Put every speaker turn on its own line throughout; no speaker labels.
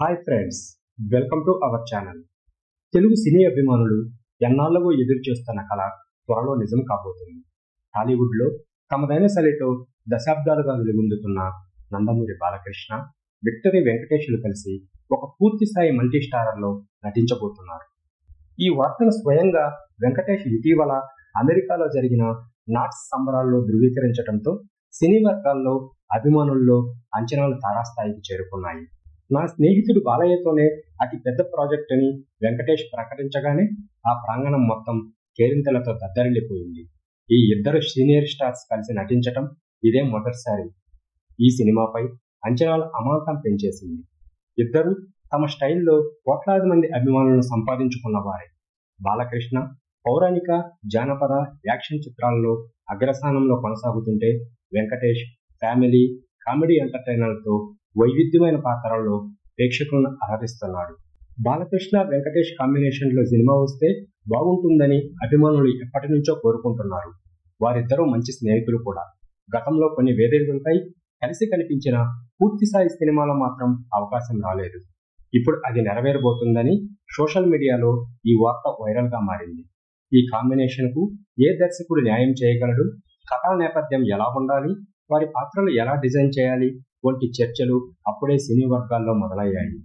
Hi friends, welcome to our channel. Telugu cine అభిమానులు ఎన్నాళ్ళగో ఎదురు చూస్తున్న కళ త్వరలో నిజం కాబోతుంది. టాలీవుడ్లో తమదైన శైలితో దశాబ్దాలుగా వెలుగొందుతున్న నందమూరి బాలకృష్ణ, విక్టరీ వెంకటేష్లు కలిసి ఒక పూర్తిస్థాయి మల్టీ స్టారర్లో నటించబోతున్నారు. ఈ వార్తను స్వయంగా వెంకటేష్ ఇటీవల అమెరికాలో జరిగిన నాట్స్ సంబరాల్లో ధృవీకరించడంతో సినీ వర్గాల్లో అభిమానుల్లో అంచనాలు తారాస్థాయికి చేరుకున్నాయి. నా స్నేహితుడు బాలయ్యతోనే అతి పెద్ద ప్రాజెక్ట్ అని వెంకటేష్ ప్రకటించగానే ఆ ప్రాంగణం మొత్తం కేరింతలతో దద్దరిల్లిపోయింది. ఈ ఇద్దరు సీనియర్ స్టార్స్ కలిసి నటించటం ఇదే మొదటిసారి. ఈ సినిమాపై అంచనాలు అమాంతం పెంచేసింది. ఇద్దరు తమ స్టైల్లో కోట్లాది మంది అభిమానులను సంపాదించుకున్న వారే. బాలకృష్ణ పౌరాణిక, జానపద, యాక్షన్ చిత్రాల్లో అగ్రస్థానంలో కొనసాగుతుంటే, వెంకటేష్ ఫ్యామిలీ, కామెడీ ఎంటర్టైనర్లతో వైవిధ్యమైన పాత్రల్లో ప్రేక్షకులను అలరిస్తున్నాడు. బాలకృష్ణ వెంకటేష్ కాంబినేషన్లో సినిమా వస్తే బాగుంటుందని అభిమానులు ఎప్పటి నుంచో కోరుకుంటున్నారు. వారిద్దరూ మంచి స్నేహితులు కూడా. గతంలో కొన్ని వేదికలపై కలిసి కనిపించిన పూర్తిస్థాయి సినిమాలో మాత్రం అవకాశం రాలేదు. ఇప్పుడు అది నెరవేరబోతుందని సోషల్ మీడియాలో ఈ వార్త వైరల్గా మారింది. ఈ కాంబినేషన్కు ఏ దర్శకుడు న్యాయం చేయగలడు, కథా నేపథ్యం ఎలా ఉండాలి, వారి పాత్రలు ఎలా డిజైన్ చేయాలి వంటి చర్చలు అప్పుడే సినీ వర్గాల్లో మొదలయ్యాయి.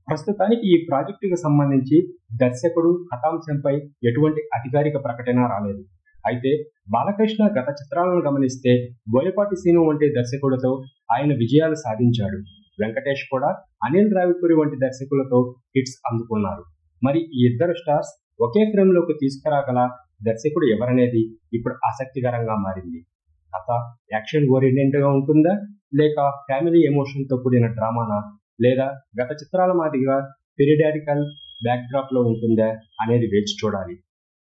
ప్రస్తుతానికి ఈ ప్రాజెక్టుకు సంబంధించి దర్శకుడు, కథాంశంపై ఎటువంటి అధికారిక ప్రకటన రాలేదు. అయితే బాలకృష్ణ గత చిత్రాలను గమనిస్తే బోయపాటి సీను వంటి దర్శకులతో ఆయన విజయాలు సాధించాడు. వెంకటేష్ కూడా అనిల్ రావిపూడి వంటి దర్శకులతో హిట్స్ అందుకున్నారు. మరి ఈ ఇద్దరు స్టార్స్ ఒకే ఫ్రేమ్లోకి తీసుకురాగల దర్శకుడు ఎవరనేది ఇప్పుడు ఆసక్తికరంగా మారింది. కథ యాక్షన్ ఓరియంటెడ్గా ఉంటుందా, లేక ఫ్యామిలీ ఎమోషన్తో కూడిన డ్రామానా, లేదా గత చిత్రాల మాదిరిగా పీరియాడికల్ బ్యాక్డ్రాప్లో ఉంటుందా అనేది వేచి చూడాలి.